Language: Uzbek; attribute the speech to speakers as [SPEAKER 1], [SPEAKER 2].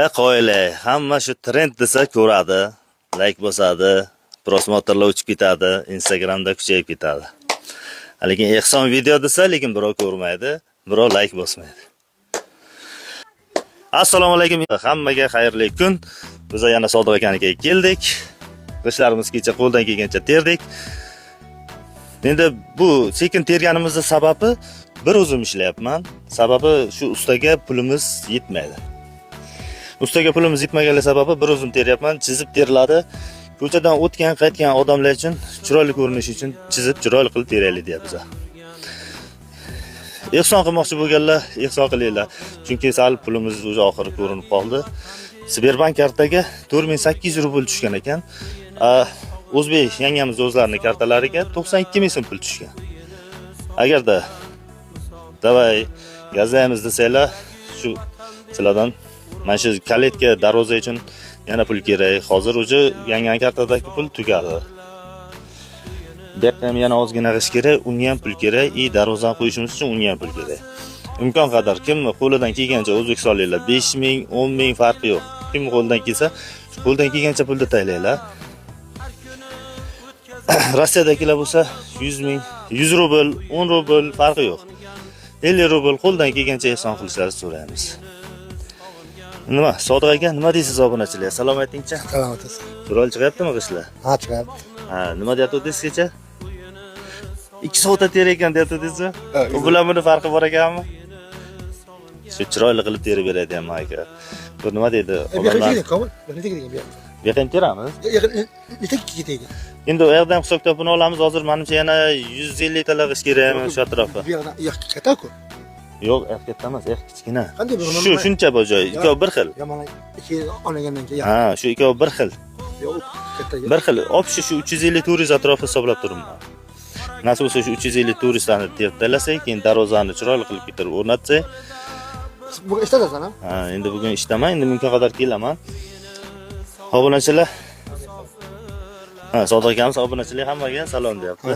[SPEAKER 1] Qo'yla, hamma shu trend desa ko'radi, like bosadi, prosmotrlar o'chib ketadi, Instagramda kuchayib ketadi. Lekin ehson video desa, lekin birov ko'rmaydi, birov like bosmaydi. Assalomu alaykum, hammaga xayrli kun. Biz yana Sodiq akaniga keldik. Qishlarimiz kecha qo'ldan kelgancha terdik. Endi bu sekin terganimizning sababi bir o'zim ishlayapman. Sababi shu ustaga pulimiz yetmaydi. Ustaga pulimiz yetmaganligi sababi bir o'zim teryapman, chizib teriladi. Ko'chadan o'tgan, qaytgan odamlar uchun chiroyli ko'rinish uchun chizib chiroyli qilib teraylik deyapmiz. Ehson qilmoqchi bo'lganlar, ehson qilinglar. Chunki sal pulimiz o'zi oxiri ko'rinib qoldi. Sberbank kartaga 4800 rubl tushgan ekan. O'zbek yangamiz o'zlarining kartalariga 92 ming so'm pul tushgan. Agarda davay gazlaymiz desanglar, shu sizlardan mana shu kaletka darvoza uchun yana pul kerak. Hozir o'zi yangi kartadagi pul tugadi. Bu ham yana ozgina g'ish kerak, unga ham pul kerak. Darvozani qo'yishimiz uchun unga ham pul kerak. Imkon qadar kim qo'lidan kelgancha o'zbekistonliklar 5 ming, 10 ming farqi yo'q. Kim qo'lidan kelsa, qo'lidan kelgancha pulni taylaylar. Rossiyadagilar bo'lsa 100 ming, 100 rubl, 10 rubl farqi yo'q. 50 rubl qo'ldan kelgancha ehson qilishlarini so'raymiz. Nima, Sodiq aka, nima deysiz obunachilar? Salom aytingchi.
[SPEAKER 2] Salomat bo'lsin.
[SPEAKER 1] Chiroyli chiqyaptimi qishlar?
[SPEAKER 2] Ha, chiqyapti.
[SPEAKER 1] Nima deyapti kecha? 2 soatda ter ekan deyapti-sizmi? U bilan buni farqi bor ekanmi? Shu chiroyli qilib terib beradi ham aka. Bu nima deydi? Bu yerdan teramiz?
[SPEAKER 2] Necha ketadi?
[SPEAKER 1] Endi u yerdan hisob-kitobini olamiz. Hozir menimcha yana 150 tala g'ish kerakmi shu atrofga?
[SPEAKER 2] Bu yerdan katta-ku.
[SPEAKER 1] Yo'q, katta emas, kichkina.
[SPEAKER 2] Qanday bu?
[SPEAKER 1] Shuncha bu joy, ikkovi bir xil.
[SPEAKER 2] Yomon ikki olgandan keyin.
[SPEAKER 1] Ha, shu ikkovi bir xil.
[SPEAKER 2] Yo'q, katta.
[SPEAKER 1] Bir xil. Opshi shu 350 turist atrofi hisoblab turibman. Nasib bo'lsa shu 350 turistlarni terib taylasak, keyin darvozani chiroyli qilib bitirib o'rnatsak.
[SPEAKER 2] Bugun ishtadasan-a?
[SPEAKER 1] Ha, endi bugun ishdaman, endi imkon qadar kelaman. Obunachilar. Sodiq akamiz obunachilar hammaga salom deyapti.